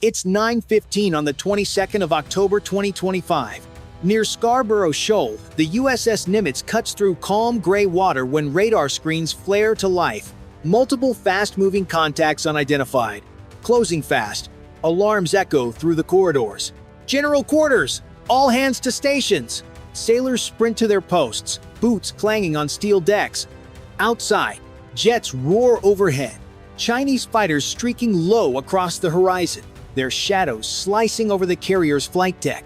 It's 9:15 on the 22nd of October 2025. Near Scarborough Shoal, the USS Nimitz cuts through calm gray water when radar screens flare to life. Multiple fast-moving contacts unidentified. Closing fast. Alarms echo through the corridors. General quarters! All hands to stations! Sailors sprint to their posts, boots clanging on steel decks. Outside, jets roar overhead. Chinese fighters streaking low across the horizon, their shadows slicing over the carrier's flight deck.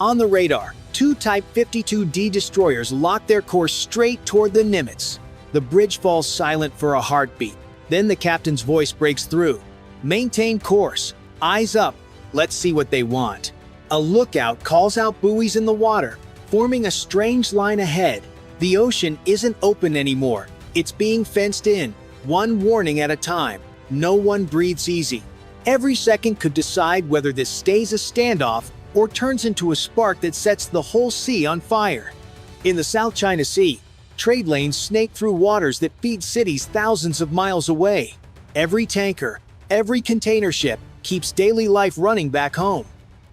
On the radar, two Type 52D destroyers lock their course straight toward the Nimitz. The bridge falls silent for a heartbeat. Then the captain's voice breaks through. Maintain course. Eyes up. Let's see what they want. A lookout calls out buoys in the water, forming a strange line ahead. The ocean isn't open anymore. It's being fenced in, one warning at a time. No one breathes easy. Every second could decide whether this stays a standoff or turns into a spark that sets the whole sea on fire. In the South China Sea, trade lanes snake through waters that feed cities thousands of miles away. Every tanker, every container ship keeps daily life running back home.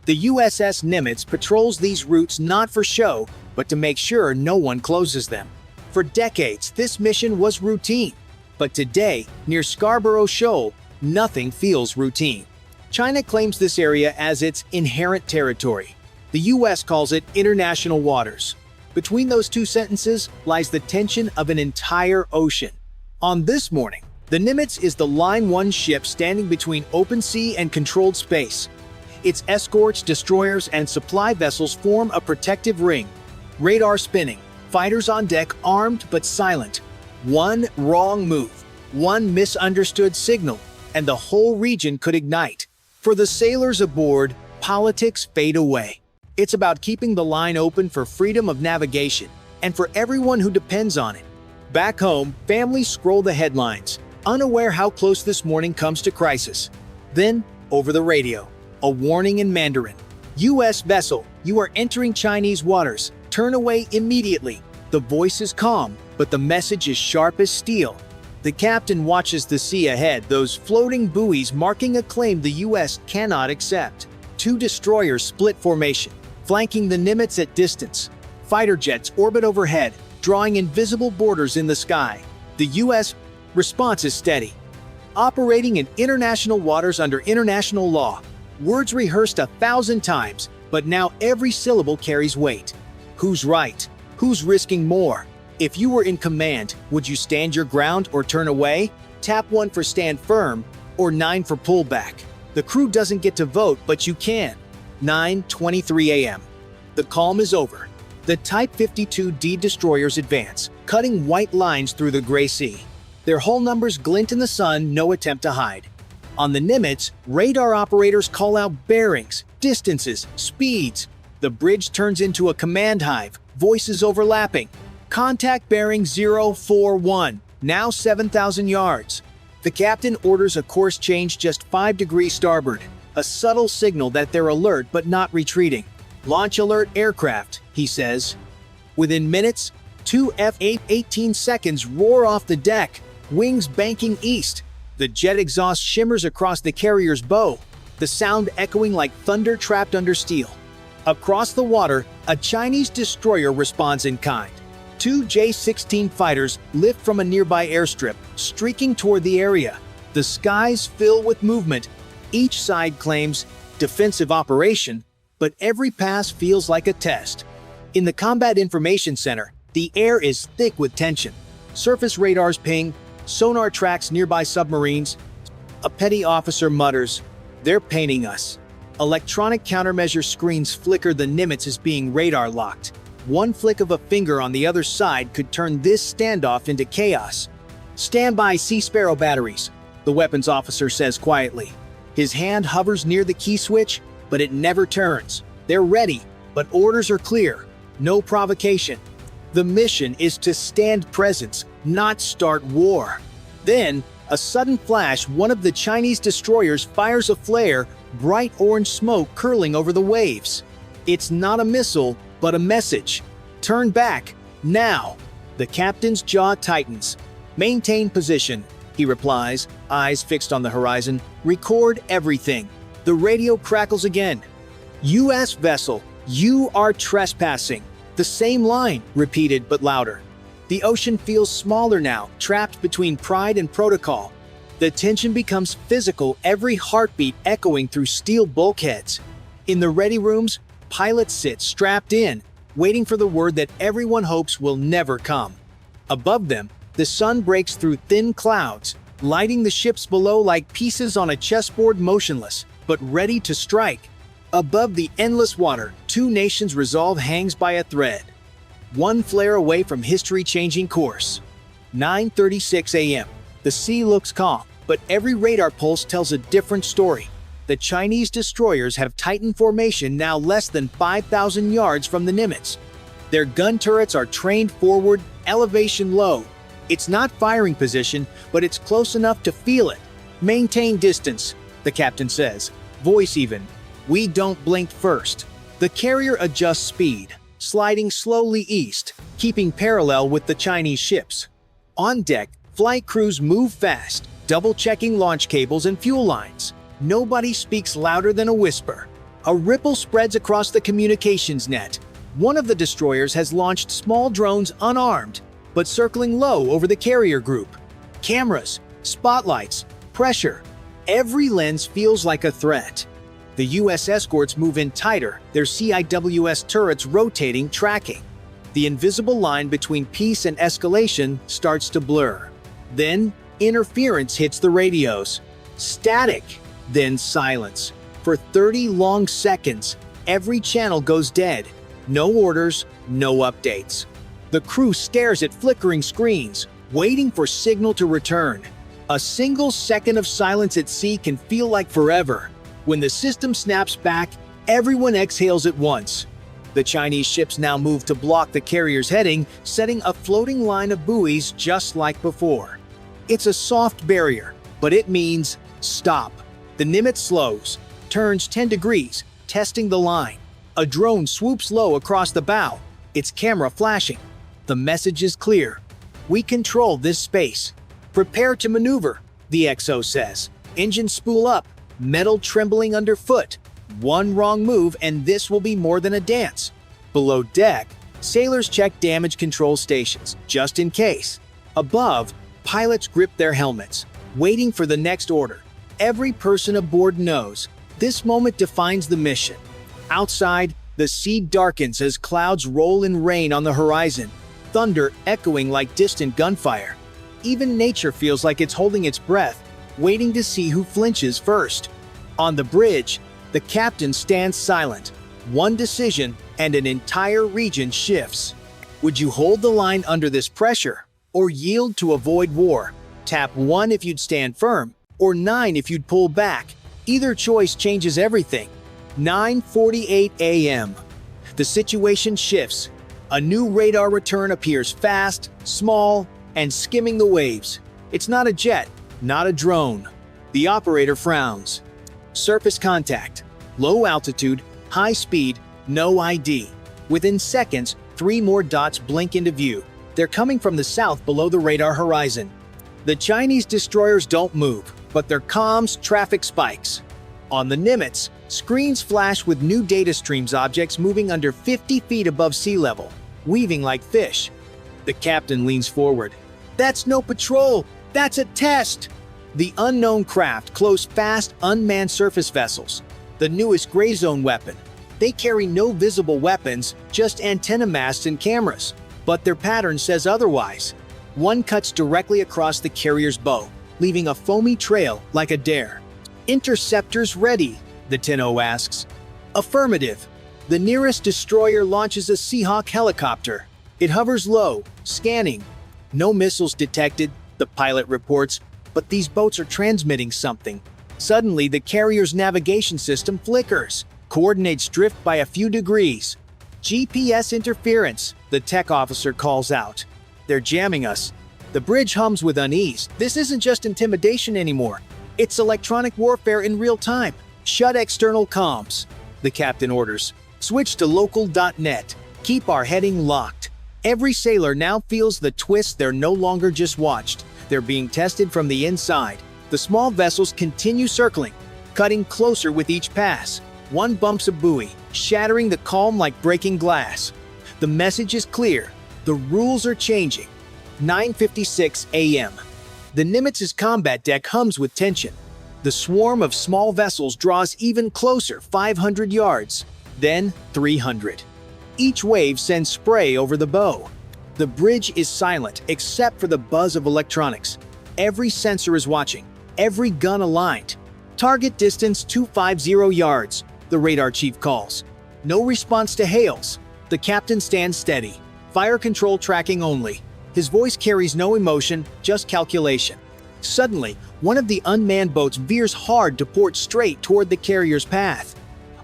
The USS Nimitz patrols these routes not for show, but to make sure no one closes them. For decades, this mission was routine. But today, near Scarborough Shoal, nothing feels routine. China claims this area as its inherent territory. The US calls it international waters. Between those two sentences lies the tension of an entire ocean. On this morning, the Nimitz is the Line 1 ship standing between open sea and controlled space. Its escorts, destroyers, and supply vessels form a protective ring. Radar spinning, fighters on deck armed but silent. One wrong move, one misunderstood signal, and the whole region could ignite. For the sailors aboard, politics fade away. It's about keeping the line open for freedom of navigation, and for everyone who depends on it. Back home, families scroll the headlines, unaware how close this morning comes to crisis. Then, over the radio, a warning in Mandarin. U.S. vessel, you are entering Chinese waters. Turn away immediately. The voice is calm, but the message is sharp as steel. The captain watches the sea ahead, those floating buoys marking a claim the U.S. cannot accept. Two destroyers split formation, flanking the Nimitz at distance. Fighter jets orbit overhead, drawing invisible borders in the sky. The U.S. response is steady. Operating in international waters under international law. Words rehearsed 1,000 times, but now every syllable carries weight. Who's right? Who's risking more? If you were in command, would you stand your ground or turn away? Tap 1 for stand firm, or 9 for pull back. The crew doesn't get to vote, but you can. 9:23 a.m. The calm is over. The Type 52D destroyers advance, cutting white lines through the gray sea. Their hull numbers glint in the sun, no attempt to hide. On the Nimitz, radar operators call out bearings, distances, speeds. The bridge turns into a command hive, voices overlapping. Contact bearing 041, now 7,000 yards. The captain orders a course change just 5 degrees starboard, a subtle signal that they're alert but not retreating. Launch alert aircraft, he says. Within minutes, two F-18 seconds roar off the deck, wings banking east. The jet exhaust shimmers across the carrier's bow, the sound echoing like thunder trapped under steel. Across the water, a Chinese destroyer responds in kind. Two J-16 fighters lift from a nearby airstrip, streaking toward the area. The skies fill with movement. Each side claims defensive operation, but every pass feels like a test. In the Combat Information Center, the air is thick with tension. Surface radars ping, sonar tracks nearby submarines. A petty officer mutters, "They're painting us." Electronic countermeasure screens flicker. The Nimitz is being radar locked. One flick of a finger on the other side could turn this standoff into chaos. "Stand by Sea Sparrow batteries," the weapons officer says quietly. His hand hovers near the key switch, but it never turns. They're ready, but orders are clear. No provocation. The mission is to stand presence, not start war. Then, a sudden flash, one of the Chinese destroyers fires a flare, bright orange smoke curling over the waves. It's not a missile, but a message. Turn back, now. The captain's jaw tightens. Maintain position, he replies, eyes fixed on the horizon. Record everything. The radio crackles again. U.S. vessel, you are trespassing. The same line, repeated but louder. The ocean feels smaller now, trapped between pride and protocol. The tension becomes physical, every heartbeat echoing through steel bulkheads. In the ready rooms, pilots sit strapped in, waiting for the word that everyone hopes will never come. Above them, the sun breaks through thin clouds, lighting the ships below like pieces on a chessboard, motionless, but ready to strike. Above the endless water, two nations' resolve hangs by a thread. One flare away from history-changing course. 9:36 a.m. The sea looks calm, but every radar pulse tells a different story. The Chinese destroyers have tightened formation, now less than 5,000 yards from the Nimitz. Their gun turrets are trained forward, elevation low. It's not firing position, but it's close enough to feel it. Maintain distance, the captain says, voice even. We don't blink first. The carrier adjusts speed, sliding slowly east, keeping parallel with the Chinese ships. On deck, flight crews move fast, double-checking launch cables and fuel lines. Nobody speaks louder than a whisper. A ripple spreads across the communications net. One of the destroyers has launched small drones unarmed, but circling low over the carrier group. Cameras, spotlights, pressure. Every lens feels like a threat. The U.S. escorts move in tighter, their CIWS turrets rotating, tracking. The invisible line between peace and escalation starts to blur. Then, interference hits the radios. Static, then silence. For 30 long seconds, every channel goes dead. No orders, no updates. The crew stares at flickering screens, waiting for signal to return. A single second of silence at sea can feel like forever. When the system snaps back, everyone exhales at once. The Chinese ships now move to block the carrier's heading, setting a floating line of buoys just like before. It's a soft barrier, but it means stop. The Nimitz slows, turns 10 degrees, testing the line. A drone swoops low across the bow, its camera flashing. The message is clear. We control this space. Prepare to maneuver, the XO says. Engines spool up, metal trembling underfoot. One wrong move and this will be more than a dance. Below deck, sailors check damage control stations, just in case. Above, pilots grip their helmets, waiting for the next order. Every person aboard knows this moment defines the mission. Outside, the sea darkens as clouds roll in rain on the horizon, thunder echoing like distant gunfire. Even nature feels like it's holding its breath, waiting to see who flinches first. On the bridge, the captain stands silent. One decision, and an entire region shifts. Would you hold the line under this pressure, or yield to avoid war? Tap 1 if you'd stand firm, or 9 if you'd pull back. Either choice changes everything. 9:48 a.m. The situation shifts. A new radar return appears fast, small, and skimming the waves. It's not a jet, not a drone. The operator frowns. Surface contact. Low altitude, high speed, no ID. Within seconds, 3 more dots blink into view. They're coming from the south below the radar horizon. The Chinese destroyers don't move, but their comms traffic spikes. On the Nimitz, screens flash with new data streams, objects moving under 50 feet above sea level, weaving like fish. The captain leans forward. That's no patrol, that's a test! The unknown craft close fast unmanned surface vessels, the newest gray zone weapon. They carry no visible weapons, just antenna masts and cameras. But their pattern says otherwise. One cuts directly across the carrier's bow, leaving a foamy trail like a dare. Interceptors ready, the 10-0 asks. Affirmative. The nearest destroyer launches a Seahawk helicopter. It hovers low, scanning. No missiles detected, the pilot reports, but these boats are transmitting something. Suddenly, the carrier's navigation system flickers. Coordinates drift by a few degrees. GPS interference, the tech officer calls out. They're jamming us. The bridge hums with unease. This isn't just intimidation anymore. It's electronic warfare in real time. Shut external comms, the captain orders. Switch to local.net. Keep our heading locked. Every sailor now feels the twist. They're no longer just watched. They're being tested from the inside. The small vessels continue circling. cutting closer with each pass. One bumps a buoy, shattering the calm like breaking glass. The message is clear. The rules are changing. 9:56 a.m. The Nimitz's combat deck hums with tension. The swarm of small vessels draws even closer, 500 yards, then 300. Each wave sends spray over the bow. The bridge is silent except for the buzz of electronics. Every sensor is watching, every gun aligned. Target distance 250 yards, the radar chief calls. No response to hails. The captain stands steady. Fire control tracking only. His voice carries no emotion, just calculation. Suddenly, one of the unmanned boats veers hard to port straight toward the carrier's path.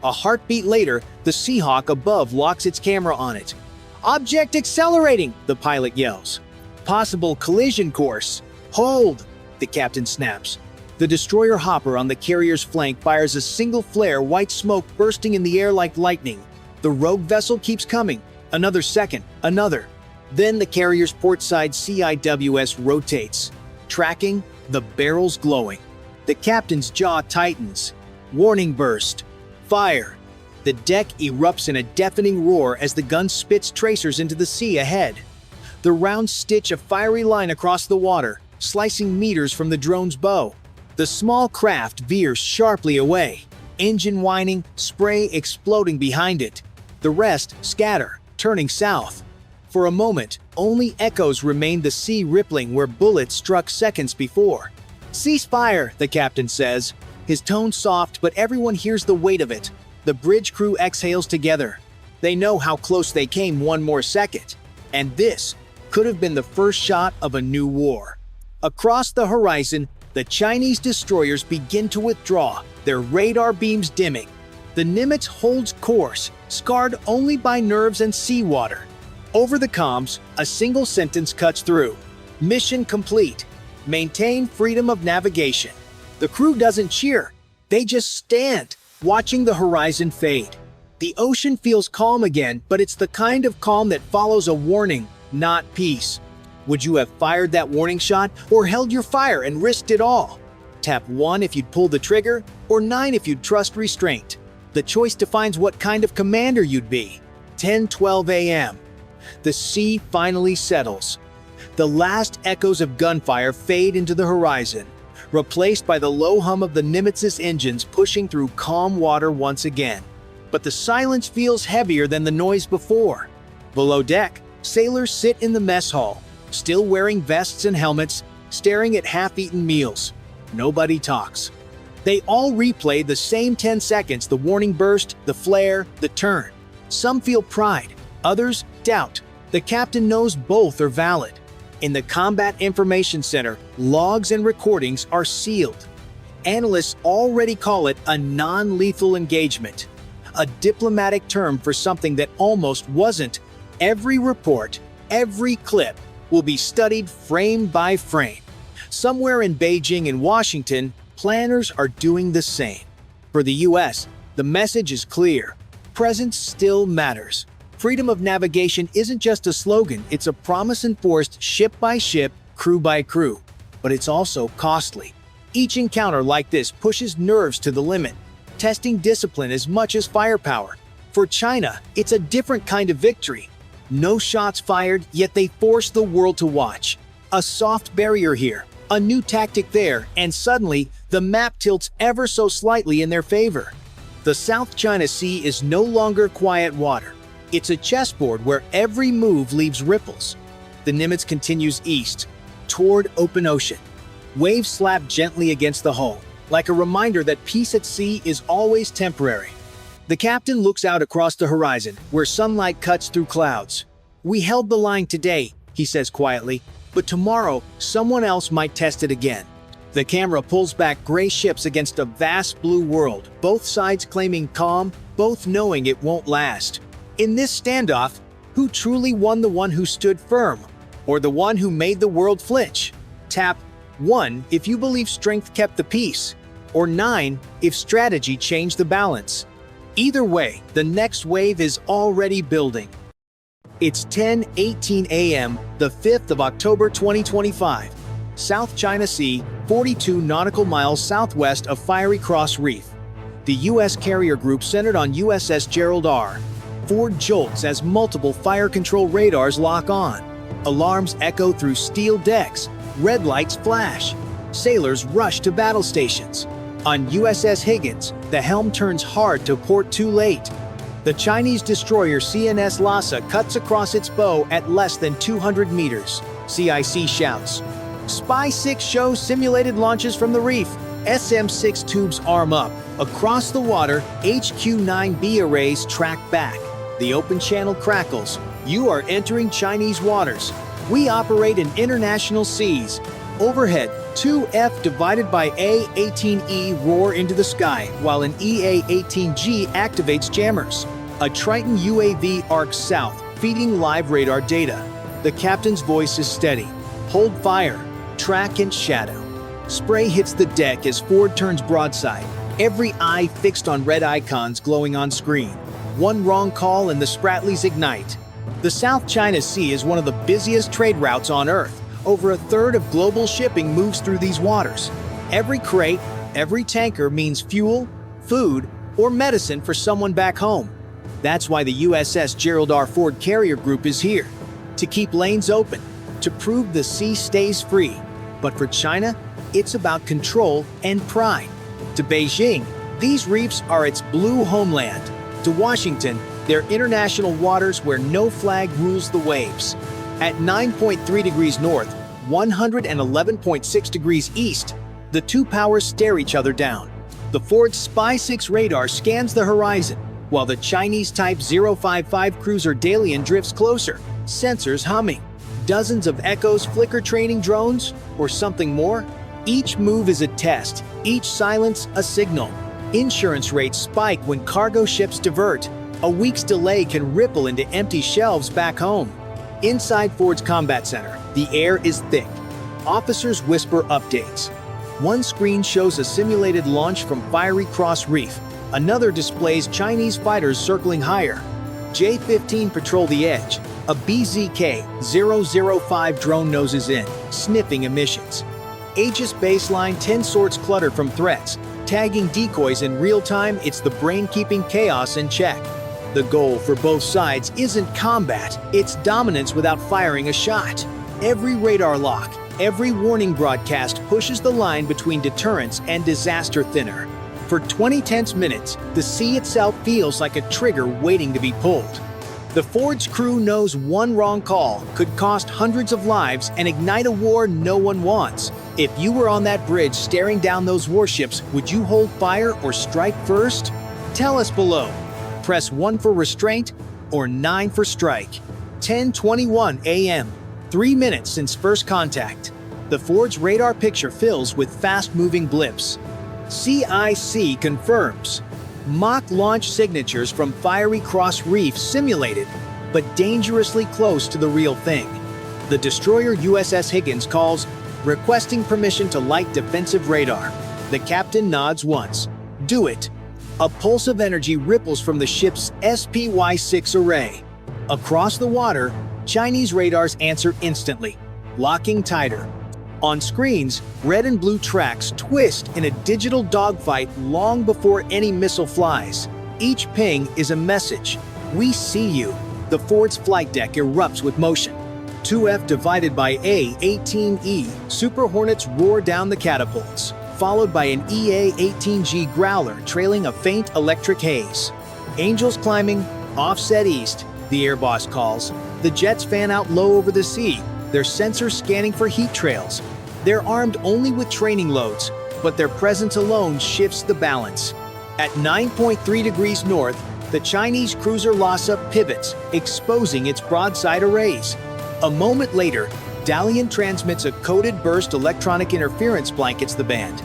A heartbeat later, the Seahawk above locks its camera on it. "Object accelerating!" the pilot yells. "Possible collision course." "Hold!" the captain snaps. The destroyer Hopper on the carrier's flank fires a single flare, white smoke bursting in the air like lightning. The rogue vessel keeps coming. Another second, another. Then the carrier's portside CIWS rotates. Tracking, the barrels glowing. The captain's jaw tightens. Warning burst. Fire. The deck erupts in a deafening roar as the gun spits tracers into the sea ahead. The rounds stitch a fiery line across the water, slicing meters from the drone's bow. The small craft veers sharply away. Engine whining, spray exploding behind it. The rest scatter, turning south. For a moment, only echoes remained, the sea rippling where bullets struck seconds before. "Cease fire," the captain says. His tone soft, but everyone hears the weight of it. The bridge crew exhales together. They know how close they came one more second. And this could have been the first shot of a new war. Across the horizon, the Chinese destroyers begin to withdraw, their radar beams dimming. The Nimitz holds course, scarred only by nerves and seawater. Over the comms, a single sentence cuts through. "Mission complete. Maintain freedom of navigation." The crew doesn't cheer. They just stand, watching the horizon fade. The ocean feels calm again, but it's the kind of calm that follows a warning, not peace. Would you have fired that warning shot, or held your fire and risked it all? Tap 1 if you'd pull the trigger, or 9 if you'd trust restraint. The choice defines what kind of commander you'd be. 10:12 a.m. The sea finally settles. The last echoes of gunfire fade into the horizon, replaced by the low hum of the Nimitz's engines pushing through calm water once again. But the silence feels heavier than the noise before. Below deck, sailors sit in the mess hall, still wearing vests and helmets, staring at half-eaten meals. Nobody talks. They all replay the same 10 seconds, the warning burst, the flare, the turn. Some feel pride, others doubt. The captain knows both are valid. In the Combat Information Center, logs and recordings are sealed. Analysts already call it a non-lethal engagement, a diplomatic term for something that almost wasn't. Every report, every clip will be studied frame by frame. Somewhere in Beijing and Washington, planners are doing the same. For the US, the message is clear. Presence still matters. Freedom of navigation isn't just a slogan, it's a promise enforced ship by ship, crew by crew. But it's also costly. Each encounter like this pushes nerves to the limit, testing discipline as much as firepower. For China, it's a different kind of victory. No shots fired, yet they force the world to watch. A soft barrier here, a new tactic there, and suddenly, the map tilts ever so slightly in their favor. The South China Sea is no longer quiet water. It's a chessboard where every move leaves ripples. The Nimitz continues east, toward open ocean. Waves slap gently against the hull, like a reminder that peace at sea is always temporary. The captain looks out across the horizon, where sunlight cuts through clouds. "We held the line today," he says quietly, "but tomorrow, someone else might test it again." The camera pulls back gray ships against a vast blue world, both sides claiming calm, both knowing it won't last. In this standoff, who truly won, the one who stood firm, or the one who made the world flinch? Tap 1 if you believe strength kept the peace, or 9 if strategy changed the balance. Either way, the next wave is already building. It's 10:18 a.m., the 5th of October 2025. South China Sea, 42 nautical miles southwest of Fiery Cross Reef. The U.S. carrier group centered on USS Gerald R. Ford jolts as multiple fire control radars lock on. Alarms echo through steel decks. Red lights flash. Sailors rush to battle stations. On USS Higgins, the helm turns hard to port too late. The Chinese destroyer CNS Lhasa cuts across its bow at less than 200 meters. CIC shouts. Spy 6 shows simulated launches from the reef. SM-6 tubes arm up. Across the water, HQ-9B arrays track back. The open channel crackles. You are entering Chinese waters. We operate in international seas. Overhead, 2F divided by A-18E roar into the sky, while an EA-18G activates jammers. A Triton UAV arcs south, feeding live radar data. The captain's voice is steady. Hold fire. Track and shadow. Spray hits the deck as Ford turns broadside. Every eye fixed on red icons glowing on screen. One wrong call and the Spratlys ignite. The South China Sea is one of the busiest trade routes on Earth. Over a third of global shipping moves through these waters. Every crate, every tanker means fuel, food, or medicine for someone back home. That's why the USS Gerald R. Ford Carrier Group is here. To keep lanes open, to prove the sea stays free. But for China, it's about control and pride. To Beijing, these reefs are its blue homeland. To Washington, they're international waters where no flag rules the waves. At 9.3 degrees north, 111.6 degrees east, the two powers stare each other down. The Ford Spy 6 radar scans the horizon, while the Chinese Type 055 cruiser Dalian drifts closer, sensors humming. Dozens of Echoes flicker training drones, or something more? Each move is a test, each silence a signal. Insurance rates spike when cargo ships divert. A week's delay can ripple into empty shelves back home. Inside Ford's combat center, the air is thick. Officers whisper updates. One screen shows a simulated launch from Fiery Cross Reef. Another displays Chinese fighters circling higher. J-15 patrol the edge. A BZK-005 drone noses in, sniffing emissions. Aegis baseline 10 sorts clutter from threats. Tagging decoys in real time, it's the brain keeping chaos in check. The goal for both sides isn't combat, it's dominance without firing a shot. Every radar lock, every warning broadcast pushes the line between deterrence and disaster thinner. For 20 tense minutes, the sea itself feels like a trigger waiting to be pulled. The Ford's crew knows one wrong call could cost hundreds of lives and ignite a war no one wants. If you were on that bridge staring down those warships, would you hold fire or strike first? Tell us below. Press 1 for restraint or 9 for strike. 10:21 a.m. 3 minutes since first contact. The Ford's radar picture fills with fast-moving blips. CIC confirms. Mock launch signatures from Fiery Cross Reef simulated, but dangerously close to the real thing. The destroyer USS Higgins calls, requesting permission to light defensive radar. The captain nods once. Do it. A pulse of energy ripples from the ship's SPY-6 array. Across the water, Chinese radars answer instantly, locking tighter. On screens, red and blue tracks twist in a digital dogfight long before any missile flies. Each ping is a message. We see you. The Ford's flight deck erupts with motion. 2F divided by A-18E, Super Hornets roar down the catapults, followed by an EA-18G Growler trailing a faint electric haze. Angels climbing, offset east, the air boss calls. The jets fan out low over the sea, their sensors scanning for heat trails. They're armed only with training loads, but their presence alone shifts the balance. At 9.3 degrees north, the Chinese cruiser Lhasa pivots, exposing its broadside arrays. A moment later, Dalian transmits a coded burst electronic interference blankets the band.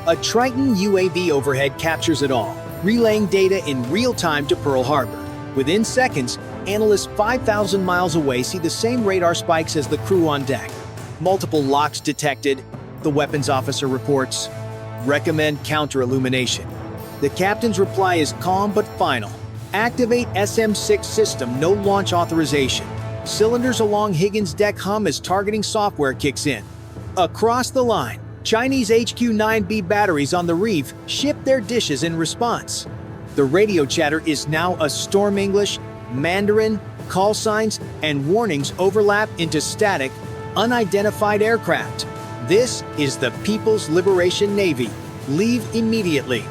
A Triton UAV overhead captures it all, relaying data in real time to Pearl Harbor. Within seconds, analysts 5,000 miles away see the same radar spikes as the crew on deck. Multiple locks detected, the weapons officer reports. Recommend counter-illumination. The captain's reply is calm but final. Activate SM-6 system, no launch authorization. Cylinders along Higgins' deck hum as targeting software kicks in. Across the line, Chinese HQ-9B batteries on the reef ship their dishes in response. The radio chatter is now a storm English, Mandarin, call signs, and warnings overlap into static, unidentified aircraft. This is the People's Liberation Navy. Leave immediately.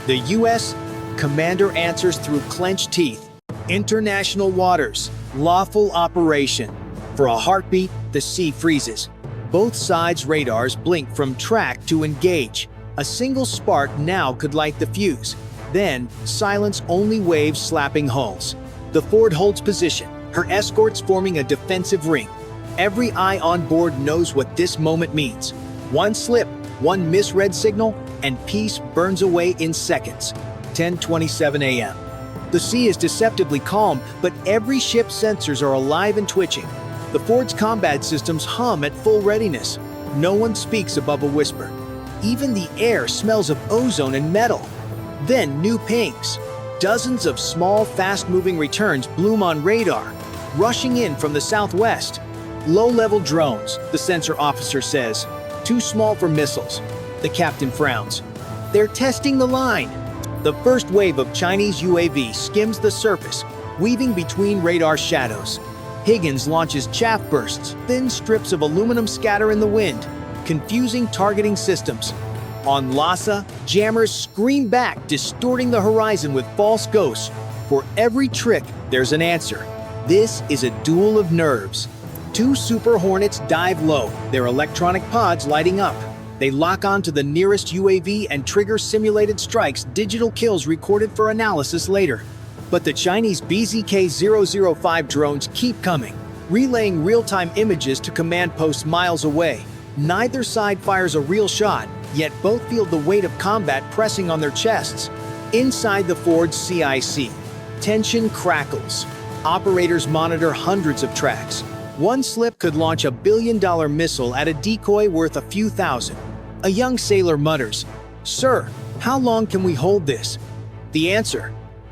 The U.S. commander answers through clenched teeth. International waters, lawful operation. For a heartbeat, the sea freezes. Both sides' radars blink from track to engage. A single spark now could light the fuse. Then, silence only waves slapping hulls. The Ford holds position, her escorts forming a defensive ring. Every eye on board knows what this moment means. One slip, one misread signal, and peace burns away in seconds. 10:27 a.m. The sea is deceptively calm, but every ship's sensors are alive and twitching. The Ford's combat systems hum at full readiness. No one speaks above a whisper. Even the air smells of ozone and metal. Then new pings. Dozens of small, fast-moving returns bloom on radar, rushing in from the southwest. Low-level drones, the sensor officer says. Too small for missiles. The captain frowns. They're testing the line. The first wave of Chinese UAV skims the surface, weaving between radar shadows. Higgins launches chaff bursts, thin strips of aluminum scatter in the wind, confusing targeting systems. On Lhasa, jammers scream back, distorting the horizon with false ghosts. For every trick, there's an answer. This is a duel of nerves. Two Super Hornets dive low, their electronic pods lighting up. They lock onto the nearest UAV and trigger simulated strikes, digital kills recorded for analysis later. But the Chinese BZK-005 drones keep coming, relaying real-time images to command posts miles away. Neither side fires a real shot, yet both feel the weight of combat pressing on their chests. Inside the Ford's CIC, tension crackles. Operators monitor hundreds of tracks. One slip could launch a billion-dollar missile at a decoy worth a few thousand. A young sailor mutters, "Sir, how long can we hold this?" The answer,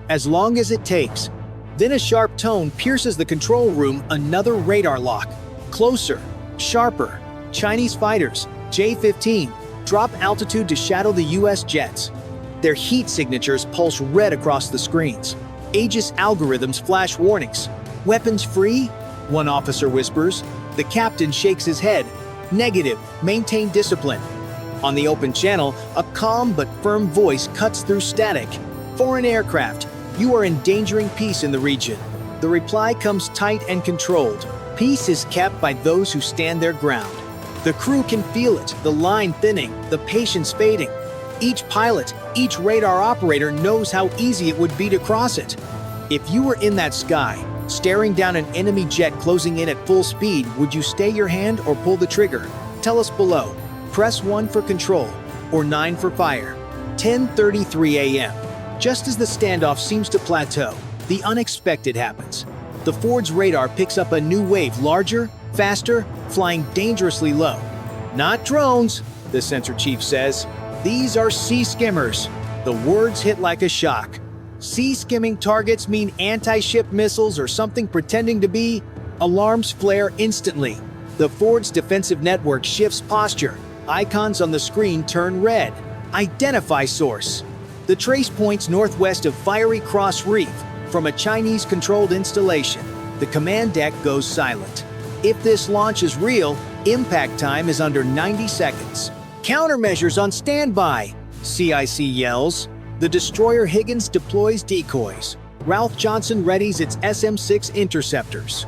as long as it takes. Then a sharp tone pierces the control room, another radar lock. Closer, sharper. Chinese fighters, J-15, drop altitude to shadow the US jets. Their heat signatures pulse red across the screens. Aegis algorithms flash warnings. Weapons free? One officer whispers. The captain shakes his head. Negative, maintain discipline. On the open channel, a calm but firm voice cuts through static. Foreign aircraft, you are endangering peace in the region. The reply comes tight and controlled. Peace is kept by those who stand their ground. The crew can feel it, the line thinning, the patience fading. Each pilot, each radar operator knows how easy it would be to cross it. If you were in that sky, staring down an enemy jet closing in at full speed, would you stay your hand or pull the trigger? Tell us below. Press 1 for control, or 9 for fire. 10:33 a.m. Just as the standoff seems to plateau, the unexpected happens. The Ford's radar picks up a new wave, larger, faster, flying dangerously low. Not drones, the sensor chief says. These are sea skimmers. The words hit like a shock. Sea skimming targets mean anti-ship missiles or something pretending to be. Alarms flare instantly. The Ford's defensive network shifts posture. Icons on the screen turn red. Identify source. The trace points northwest of Fiery Cross Reef from a Chinese-controlled installation. The command deck goes silent. If this launch is real, impact time is under 90 seconds. Countermeasures on standby, CIC yells. The destroyer Higgins deploys decoys. Ralph Johnson readies its SM-6 interceptors.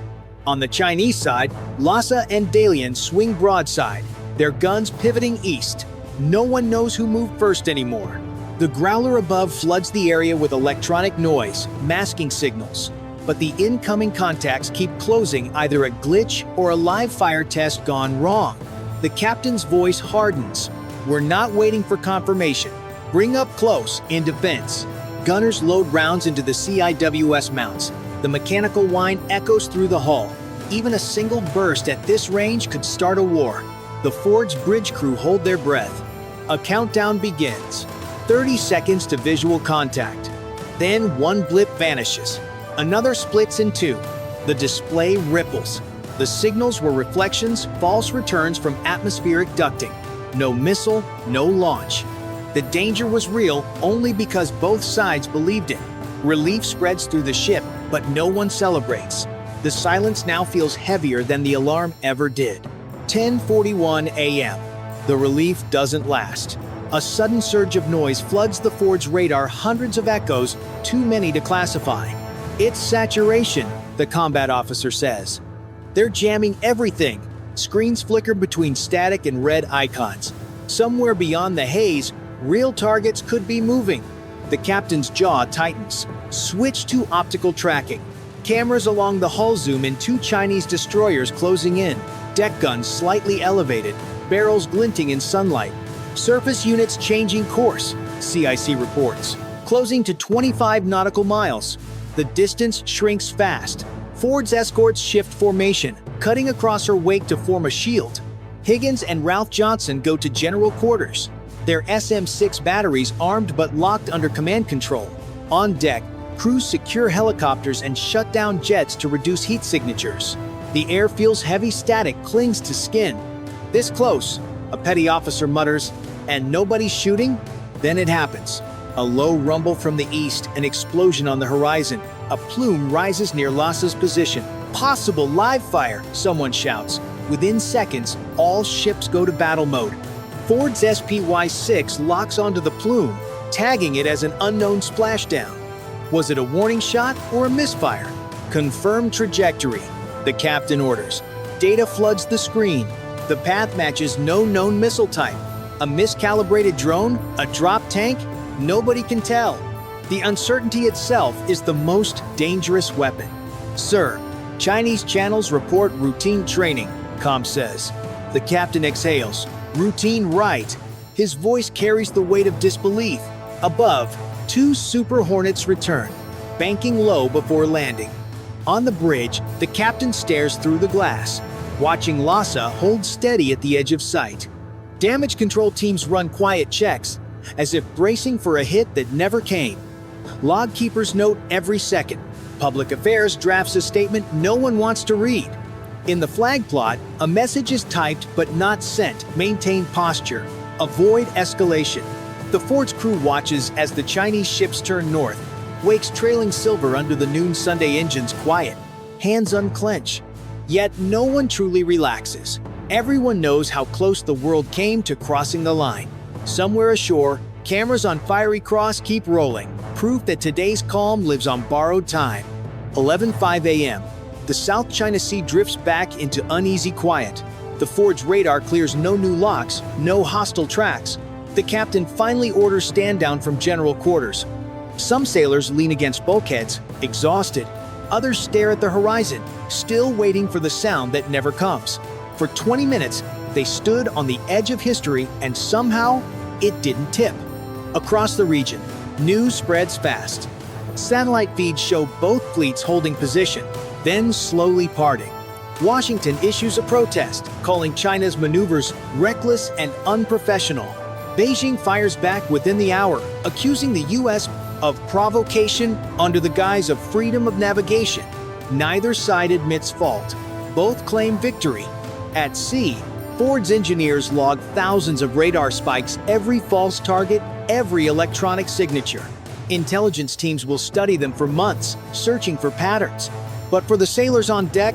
On the Chinese side, Lhasa and Dalian swing broadside, their guns pivoting east. No one knows who moved first anymore. The growler above floods the area with electronic noise, masking signals. But the incoming contacts keep closing, either a glitch or a live fire test gone wrong. The captain's voice hardens. We're not waiting for confirmation. Bring up close, in defense. Gunners load rounds into the CIWS mounts. The mechanical whine echoes through the hull. Even a single burst at this range could start a war. The Ford's bridge crew hold their breath. A countdown begins. 30 seconds to visual contact. Then one blip vanishes. Another splits in two. The display ripples. The signals were reflections, false returns from atmospheric ducting. No missile, no launch. The danger was real only because both sides believed it. Relief spreads through the ship, but no one celebrates. The silence now feels heavier than the alarm ever did. 10:41 a.m. The relief doesn't last. A sudden surge of noise floods the Ford's radar, hundreds of echoes, too many to classify. It's saturation, the combat officer says. They're jamming everything. Screens flicker between static and red icons. Somewhere beyond the haze, real targets could be moving. The captain's jaw tightens. Switch to optical tracking. Cameras along the hull zoom in 2 Chinese destroyers closing in. Deck guns slightly elevated, barrels glinting in sunlight. Surface units changing course, CIC reports. Closing to 25 nautical miles. The distance shrinks fast. Ford's escorts shift formation, cutting across her wake to form a shield. Higgins and Ralph Johnson go to general quarters. Their SM-6 batteries armed but locked under command control. On deck, crews secure helicopters and shut down jets to reduce heat signatures. The air feels heavy, static clings to skin. This close, a petty officer mutters, and nobody's shooting? Then it happens. A low rumble from the east, an explosion on the horizon. A plume rises near Lassa's position. Possible live fire, someone shouts. Within seconds, all ships go to battle mode. Ford's SPY-6 locks onto the plume, tagging it as an unknown splashdown. Was it a warning shot or a misfire? Confirm trajectory, the captain orders. Data floods the screen. The path matches no known missile type. A miscalibrated drone? A drop tank? Nobody can tell. The uncertainty itself is the most dangerous weapon. Sir, Chinese channels report routine training, comm says. The captain exhales. Routine right. His voice carries the weight of disbelief. Above, 2 Super Hornets return, banking low before landing. On the bridge, the captain stares through the glass, watching Lhasa hold steady at the edge of sight. Damage control teams run quiet checks, as if bracing for a hit that never came. Log keepers note every second. Public Affairs drafts a statement no one wants to read. In the flag plot, a message is typed but not sent. Maintain posture. Avoid escalation. The Ford's crew watches as the Chinese ships turn north, wakes trailing silver under the noon Sunday engines quiet. Hands unclench. Yet no one truly relaxes. Everyone knows how close the world came to crossing the line. Somewhere ashore, cameras on Fiery Cross keep rolling, proof that today's calm lives on borrowed time. 11:05 a.m. The South China Sea drifts back into uneasy quiet. The Ford's radar clears no new locks, no hostile tracks. The captain finally orders stand down from general quarters. Some sailors lean against bulkheads, exhausted. Others stare at the horizon, still waiting for the sound that never comes. For 20 minutes, they stood on the edge of history, and somehow, it didn't tip. Across the region, news spreads fast. Satellite feeds show both fleets holding position, then slowly parting. Washington issues a protest, calling China's maneuvers reckless and unprofessional. Beijing fires back within the hour, accusing the U.S. of provocation under the guise of freedom of navigation. Neither side admits fault. Both claim victory. At sea, Ford's engineers log thousands of radar spikes, every false target, every electronic signature. Intelligence teams will study them for months, searching for patterns. But for the sailors on deck,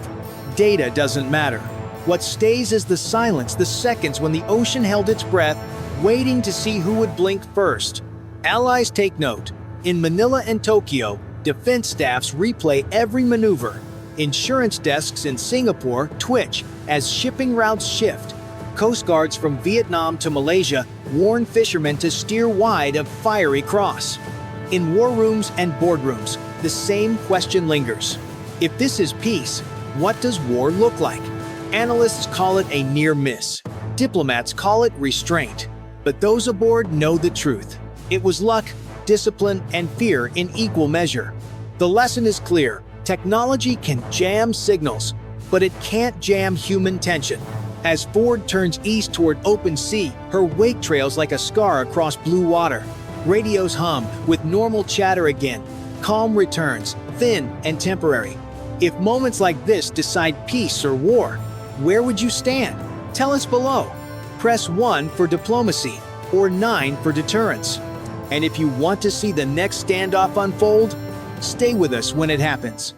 data doesn't matter. What stays is the silence, the seconds when the ocean held its breath, waiting to see who would blink first. Allies take note. In Manila and Tokyo, defense staffs replay every maneuver. Insurance desks in Singapore twitch as shipping routes shift. Coast guards from Vietnam to Malaysia warn fishermen to steer wide of Fiery Cross. In war rooms and boardrooms, the same question lingers. If this is peace, what does war look like? Analysts call it a near miss. Diplomats call it restraint. But those aboard know the truth. It was luck, discipline, and fear in equal measure. The lesson is clear. Technology can jam signals, but it can't jam human tension. As Ford turns east toward open sea, her wake trails like a scar across blue water. Radios hum with normal chatter again. Calm returns, thin and temporary. If moments like this decide peace or war, where would you stand? Tell us below. Press 1 for diplomacy or 9 for deterrence. And if you want to see the next standoff unfold, stay with us when it happens.